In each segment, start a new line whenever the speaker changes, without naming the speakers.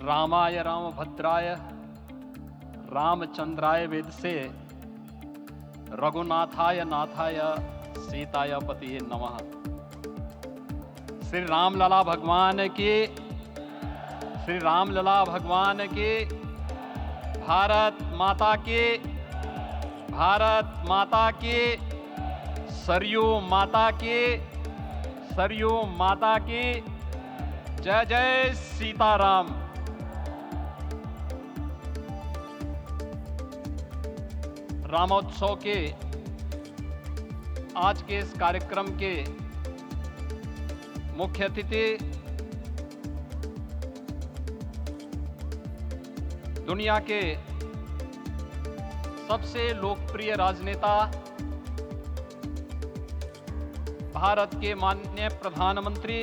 रामाय रामभद्राय रामचंद्राय वेदसे रघुनाथाय नाथाय सीताय पतिये नमः। श्री रामलला भगवान की, श्री रामलला भगवान की, भारत माता की, भारत माता की, सरयू माता की, सरयू माता की। जय जय सीताराम। रामोत्सव के आज के इस कार्यक्रम के मुख्य अतिथि दुनिया के सबसे लोकप्रिय राजनेता भारत के माननीय प्रधानमंत्री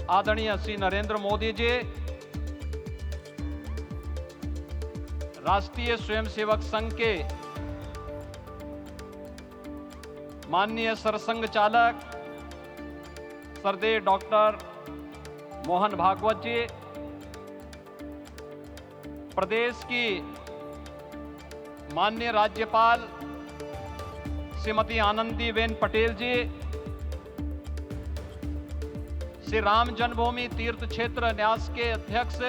आदरणीय श्री नरेंद्र मोदी जी, राष्ट्रीय स्वयंसेवक संघ के माननीय सरसंघ चालक श्रद्धेय डॉक्टर मोहन भागवत जी, प्रदेश की माननीय राज्यपाल श्रीमती आनंदीबेन पटेल जी, श्री राम जन्मभूमि तीर्थ क्षेत्र न्यास के अध्यक्ष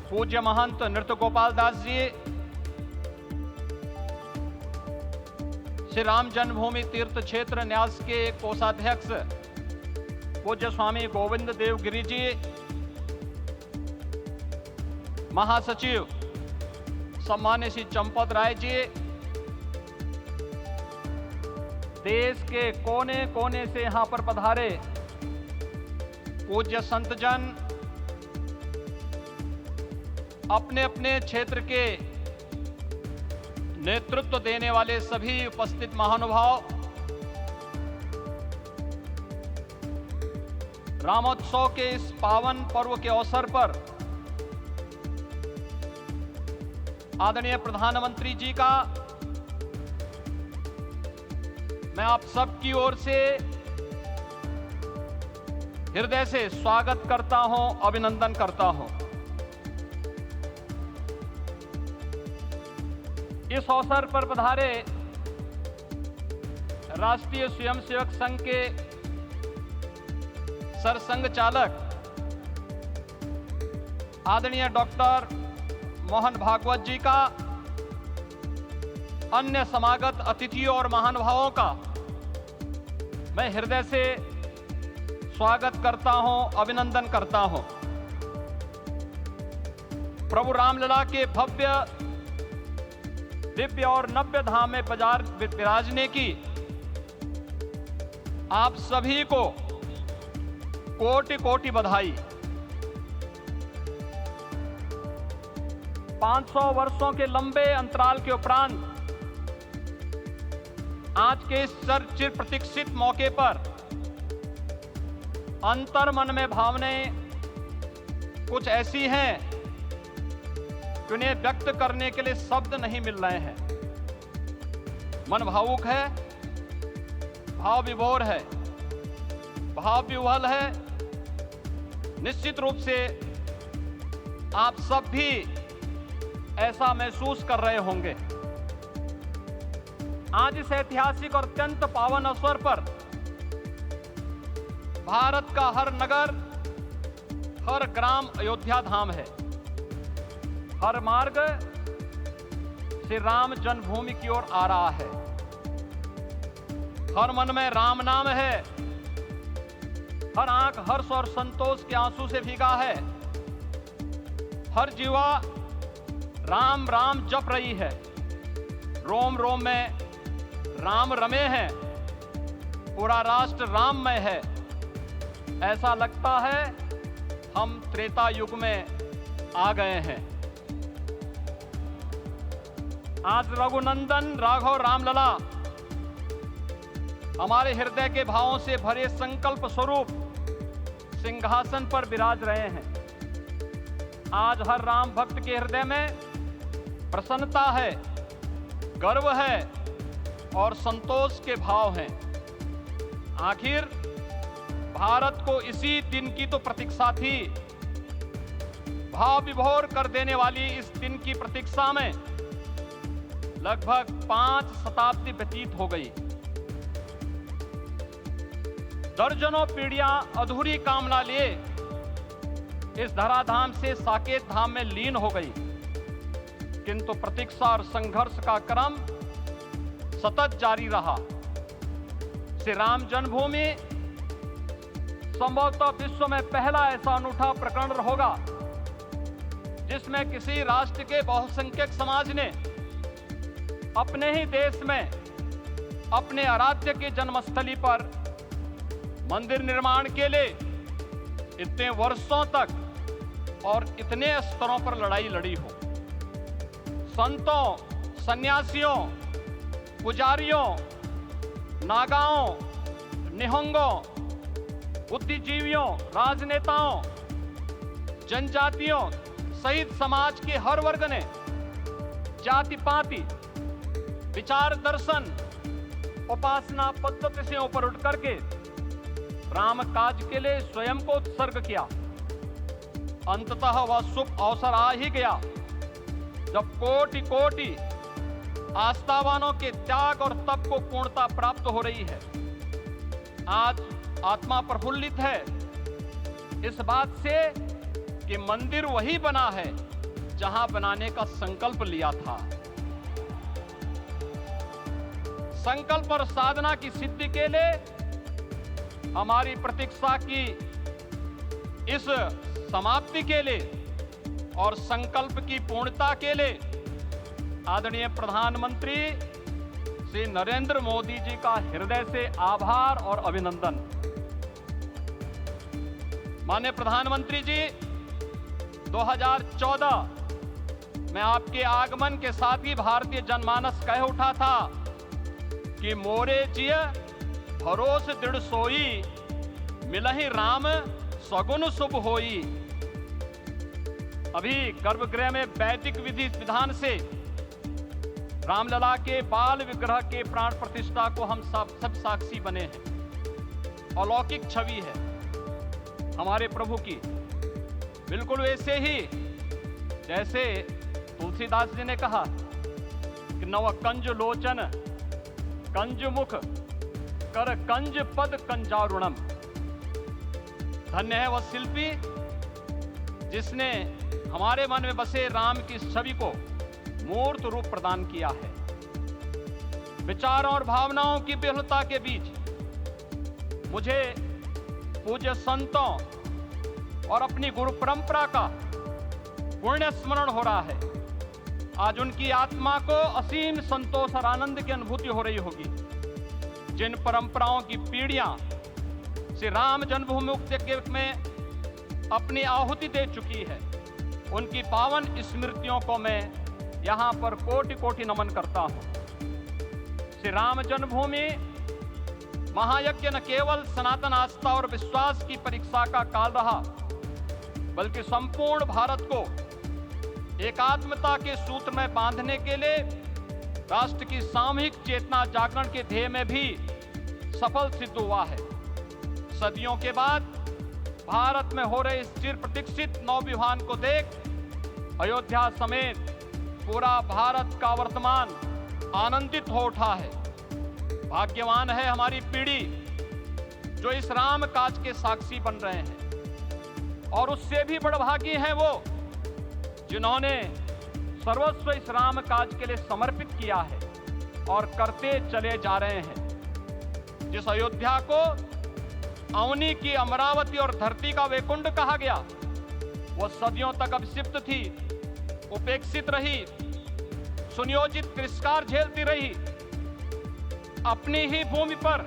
पूज्य महंत नृत्य गोपाल दास जी, श्री राम जन्मभूमि तीर्थ क्षेत्र न्यास के कोषाध्यक्ष पूज्य स्वामी गोविंद देव गिरी जी, महासचिव सम्मान्य श्री चंपत राय जी, देश के कोने कोने से यहां पर पधारे पूज्य संतजन, अपने अपने क्षेत्र के नेतृत्व देने वाले सभी उपस्थित महानुभाव, रामोत्सव के इस पावन पर्व के अवसर पर आदरणीय प्रधानमंत्री जी का मैं आप सबकी ओर से हृदय से स्वागत करता हूं, अभिनंदन करता हूं। इस अवसर पर पधारे राष्ट्रीय स्वयंसेवक संघ के सरसंघ चालक आदरणीय डॉक्टर मोहन भागवत जी का, अन्य समागत अतिथियों और महानुभावों का मैं हृदय से स्वागत करता हूं, अभिनंदन करता हूं। प्रभु रामलला के भव्य दिव्य और नव्य धाम में विराजने की आप सभी को कोटि कोटि बधाई। 500 वर्षों के लंबे अंतराल के उपरांत आज के इस चिर प्रतीक्षित मौके पर अंतर मन में भावनाएं कुछ ऐसी हैं कि उन्हें व्यक्त करने के लिए शब्द नहीं मिल रहे हैं। मन भावुक है, भाव विभोर है, भाव विह्वल है। निश्चित रूप से आप सब भी ऐसा महसूस कर रहे होंगे। आज इस ऐतिहासिक और अत्यंत पावन अवसर पर भारत का हर नगर, हर ग्राम अयोध्या धाम है। हर मार्ग श्री राम जन्मभूमि की ओर आ रहा है। हर मन में राम नाम है, हर आंख हर्ष और संतोष के आंसू से भीगा है। हर जीवा राम राम जप रही है। रोम रोम में राम रमे हैं, पूरा राष्ट्र राममय है। ऐसा लगता है हम त्रेता युग में आ गए हैं। आज रघुनंदन राघव रामलला हमारे हृदय के भावों से भरे संकल्प स्वरूप सिंहासन पर विराज रहे हैं। आज हर राम भक्त के हृदय में प्रसन्नता है, गर्व है और संतोष के भाव हैं। आखिर भारत को इसी दिन की तो प्रतीक्षा थी। भाव विभोर कर देने वाली इस दिन की प्रतीक्षा में लगभग 5 शताब्दी व्यतीत हो गई। दर्जनों पीढ़ियां अधूरी कामना लिए इस धराधाम से साकेत धाम में लीन हो गई, किंतु प्रतीक्षा और संघर्ष का क्रम सतत जारी रहा। श्री राम जन्मभूमि संभवतः विश्व में पहला ऐसा अनूठा प्रकरण होगा जिसमें किसी राष्ट्र के बहुसंख्यक समाज ने अपने ही देश में अपने आराध्य की जन्मस्थली पर मंदिर निर्माण के लिए इतने वर्षों तक और इतने स्तरों पर लड़ाई लड़ी हो। संतों, सन्यासियों, पुजारियों, नागाओं, निहंगों, बुद्धिजीवियों, राजनेताओं, जनजातियों सहित समाज के हर वर्ग ने जाति पाति, विचार दर्शन, उपासना पद्धति से ऊपर उठ करके राम काज के लिए स्वयं को उत्सर्ग किया। अंततः वह शुभ अवसर आ ही गया जब कोटि कोटि आस्थावानों के त्याग और तप को पूर्णता प्राप्त हो रही है। आज आत्मा प्रफुल्लित है इस बात से कि मंदिर वही बना है जहां बनाने का संकल्प लिया था। संकल्प और साधना की सिद्धि के लिए हमारी प्रतीक्षा की इस समाप्ति के लिए और संकल्प की पूर्णता के लिए आदरणीय प्रधानमंत्री श्री नरेंद्र मोदी जी का हृदय से आभार और अभिनंदन। माननीय प्रधानमंत्री जी, 2014 में आपके आगमन के साथ ही भारतीय जनमानस कह उठा था कि मोरे जिय भरोस दृढ़ सोई, मिलहि राम सगुन शुभ होई। अभी गर्भगृह में वैदिक विधि विधान से रामलला के बाल विग्रह के प्राण प्रतिष्ठा को हम सब साक्षी बने हैं। अलौकिक छवि है हमारे प्रभु की, बिल्कुल वैसे ही जैसे तुलसीदास जी ने कहा कि नव कंज लोचन कंज मुख कर कंज पद कंजारुणम। धन्य है वह शिल्पी जिसने हमारे मन में बसे राम की छवि को मूर्त रूप प्रदान किया है। विचारों और भावनाओं की विहलता के बीच मुझे पूज्य संतों और अपनी गुरु परंपरा का पुण्य स्मरण हो रहा है। आज उनकी आत्मा को असीम संतोष और आनंद की अनुभूति हो रही होगी। जिन परंपराओं की पीढ़ियां श्री राम जन्मभूमि मुक्ति में अपनी आहुति दे चुकी है, उनकी पावन स्मृतियों को मैं यहां पर कोटि कोटि नमन करता हूं। श्री राम जन्मभूमि महायज्ञ न केवल सनातन आस्था और विश्वास की परीक्षा का काल रहा, बल्कि संपूर्ण भारत को एकात्मता के सूत्र में बांधने के लिए राष्ट्र की सामूहिक चेतना जागरण के ध्येय में भी सफल सिद्ध हुआ है। सदियों के बाद भारत में हो रहे इस चिर प्रतीक्षित नवविवाह को देख अयोध्या समेत पूरा भारत का वर्तमान आनंदित हो उठा है। भाग्यवान है हमारी पीढ़ी जो इस राम काज के साक्षी बन रहे हैं, और उससे भी बड़भागी हैं वो जिन्होंने सर्वस्व इस राम काज के लिए समर्पित किया है और करते चले जा रहे हैं। जिस अयोध्या को अवनी की अमरावती और धरती का वैकुंठ कहा गया, वह सदियों तक अभिषिप्त थी, उपेक्षित रही, सुनियोजित तिरस्कार झेलती रही। अपनी ही भूमि पर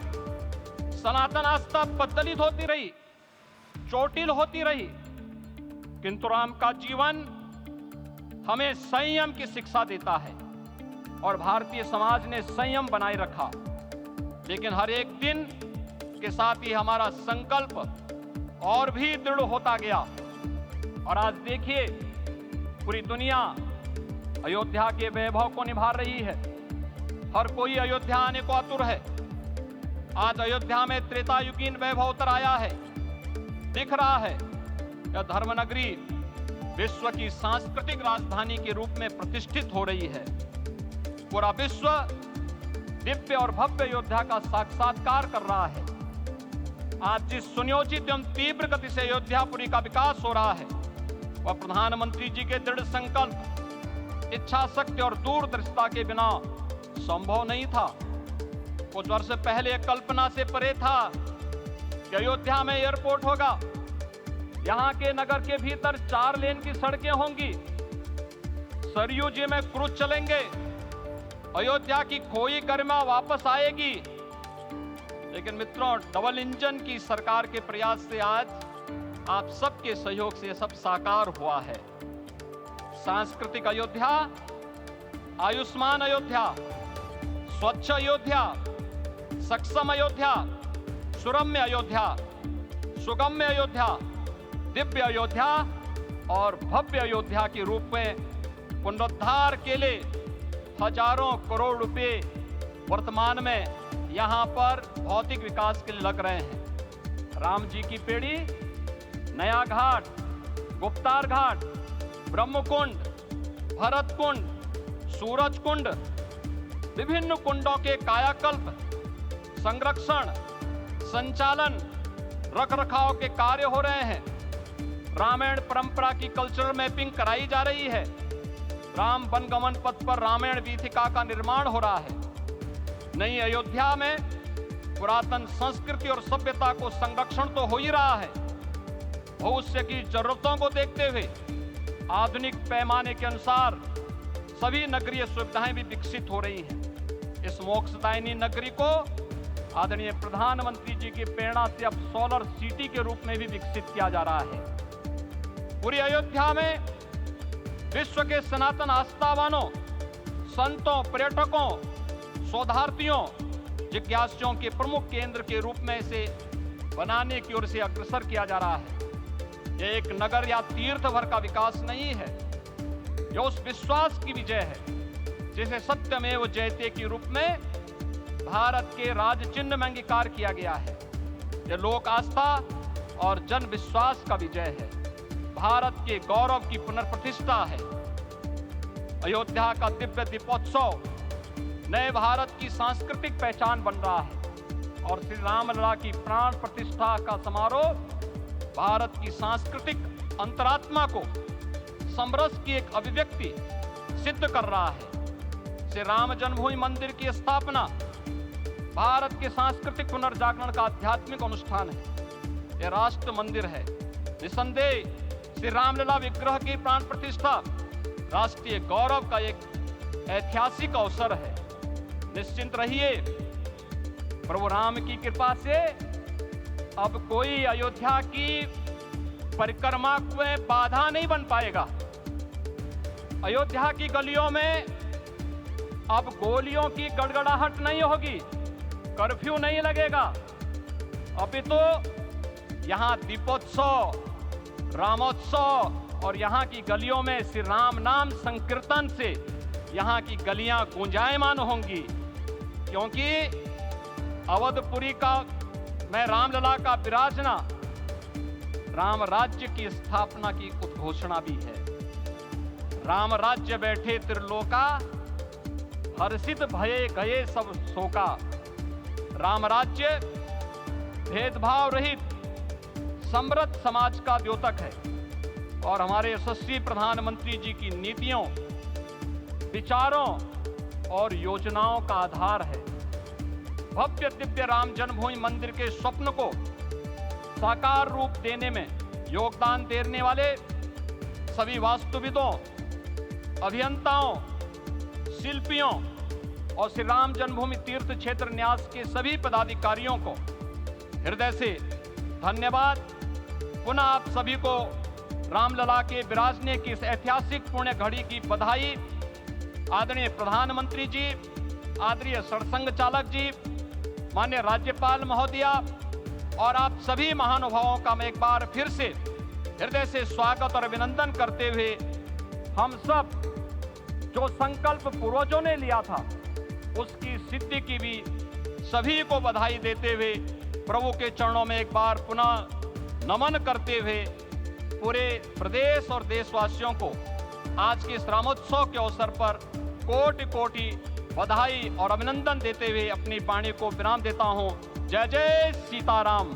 सनातन आस्था बदलित होती रही, चोटिल होती रही, किंतु राम का जीवन हमें संयम की शिक्षा देता है और भारतीय समाज ने संयम बनाए रखा। लेकिन हर एक दिन के साथ ही हमारा संकल्प और भी दृढ़ होता गया, और आज देखिए पूरी दुनिया अयोध्या के वैभव को निभा रही है। हर कोई अयोध्या आने को आतुर है। आज अयोध्या में त्रेतायुगीन वैभव उतर आया है। दिख रहा है यह धर्मनगरी विश्व की सांस्कृतिक राजधानी के रूप में प्रतिष्ठित हो रही है। पूरा विश्व दिव्य और भव्य अयोध्या का साक्षात्कार कर रहा है। आज जिस सुनियोजित एवं तीव्र गति से अयोध्यापुरी का विकास हो रहा है वह प्रधानमंत्री जी के दृढ़ संकल्प, इच्छा शक्ति और दूरदर्शिता के बिना संभव नहीं था। कुछ वर्ष पहले कल्पना से परे था कि अयोध्या में एयरपोर्ट होगा, यहाँ के नगर के भीतर 4 लेन की सड़कें होंगी, सरयू जी में क्रूज चलेंगे, अयोध्या की खोई गरिमा वापस आएगी। लेकिन मित्रों, डबल इंजन की सरकार के प्रयास से आज आप सबके सहयोग से सब साकार हुआ है। सांस्कृतिक अयोध्या, आयुष्मान अयोध्या, स्वच्छ अयोध्या, सक्षम अयोध्या, सुरम्य अयोध्या, सुगम्य अयोध्या, दिव्य अयोध्या और भव्य अयोध्या के रूप में पुनरुद्धार के लिए हजारों करोड़ रुपए वर्तमान में यहां पर भौतिक विकास के लिए लग रहे हैं। राम जी की पेड़ी, नया घाट, गुप्तार घाट, ब्रह्मकुंड, भरत कुंड, सूरज कुंड, विभिन्न कुंडों के कायाकल्प, संरक्षण, संचालन, रखरखाव के कार्य हो रहे हैं। रामायण परंपरा की कल्चरल मैपिंग कराई जा रही है। राम वनगमन पथ पर रामायण वीथिका का निर्माण हो रहा है। नई अयोध्या में पुरातन संस्कृति और सभ्यता को संरक्षण तो हो ही रहा है, भविष्य की जरूरतों को देखते हुए आधुनिक पैमाने के अनुसार सभी नगरीय सुविधाएं भी विकसित हो रही हैं। इस मोक्षदायिनी नगरी को आदरणीय प्रधानमंत्री जी की प्रेरणा से अब सोलर सिटी के रूप में भी विकसित किया जा रहा है। पूरी अयोध्या में विश्व के सनातन आस्थावानों, संतों, पर्यटकों, शोधार्थियों, जिज्ञासुओं के प्रमुख केंद्र के रूप में इसे बनाने की ओर से अग्रसर किया जा रहा है। यह एक नगर या तीर्थ भर का विकास नहीं है, यह उस विश्वास की विजय है जिसे सत्यमेव जयते के रूप में भारत के राज चिन्ह में अंगीकार किया गया है। यह लोक आस्था और जन विश्वास का विजय है, भारत के गौरव की पुनर्प्रतिष्ठा है। अयोध्या का दिव्य दीपोत्सव नए भारत की सांस्कृतिक पहचान बन रहा है और श्री रामलला की प्राण प्रतिष्ठा का समारोह भारत की सांस्कृतिक अंतरात्मा को समरस की एक अभिव्यक्ति सिद्ध कर रहा है। श्री राम जन्मभूमि मंदिर की स्थापना भारत के सांस्कृतिक पुनर्जागरण का आध्यात्मिक अनुष्ठान है। यह राष्ट्र मंदिर है। निसंदेह श्री रामलला विग्रह की प्राण प्रतिष्ठा राष्ट्रीय गौरव का एक ऐतिहासिक अवसर है। निश्चिंत रहिए, प्रभु राम की कृपा से अब कोई अयोध्या की परिक्रमा में बाधा नहीं बन पाएगा। अयोध्या की गलियों में अब गोलियों की गड़गड़ाहट नहीं होगी, कर्फ्यू नहीं लगेगा। अभी तो यहाँ दीपोत्सव, रामोत्सव और यहाँ की गलियों में श्री राम नाम संकीर्तन से यहाँ की गलियां गुंजायमान होंगी, क्योंकि अवधपुरी का मैं रामलला का विराजना राम राज्य की स्थापना की उद्घोषणा भी है। राम राज्य बैठे त्रिलोका, हर्षित भये गए सब शोका। राम राज्य भेदभाव रहित समृद्ध समाज का द्योतक है और हमारे यशस्वी प्रधानमंत्री जी की नीतियों, विचारों और योजनाओं का आधार है। भव्य दिव्य राम जन्मभूमि मंदिर के स्वप्न को साकार रूप देने में योगदान देने वाले सभी वास्तुविदों, अभियंताओं, शिल्पियों और श्री राम जन्मभूमि तीर्थ क्षेत्र न्यास के सभी पदाधिकारियों को हृदय से धन्यवाद। पुनः आप सभी को रामलला के विराजने की इस ऐतिहासिक पुण्य घड़ी की बधाई। आदरणीय प्रधानमंत्री जी, आदरणीय सरसंघ चालक जी, माननीय राज्यपाल महोदया और आप सभी महानुभावों का मैं एक बार फिर से हृदय से स्वागत और अभिनंदन करते हुए हम सब जो संकल्प पूर्वजों ने लिया था उसकी सिद्धि की भी सभी को बधाई देते हुए प्रभु के चरणों में एक बार पुनः नमन करते हुए पूरे प्रदेश और देशवासियों को आज के इस रामोत्सव के अवसर पर कोटि कोटि बधाई और अभिनंदन देते हुए अपनी वाणी को विराम देता हूं। जय जय सीताराम।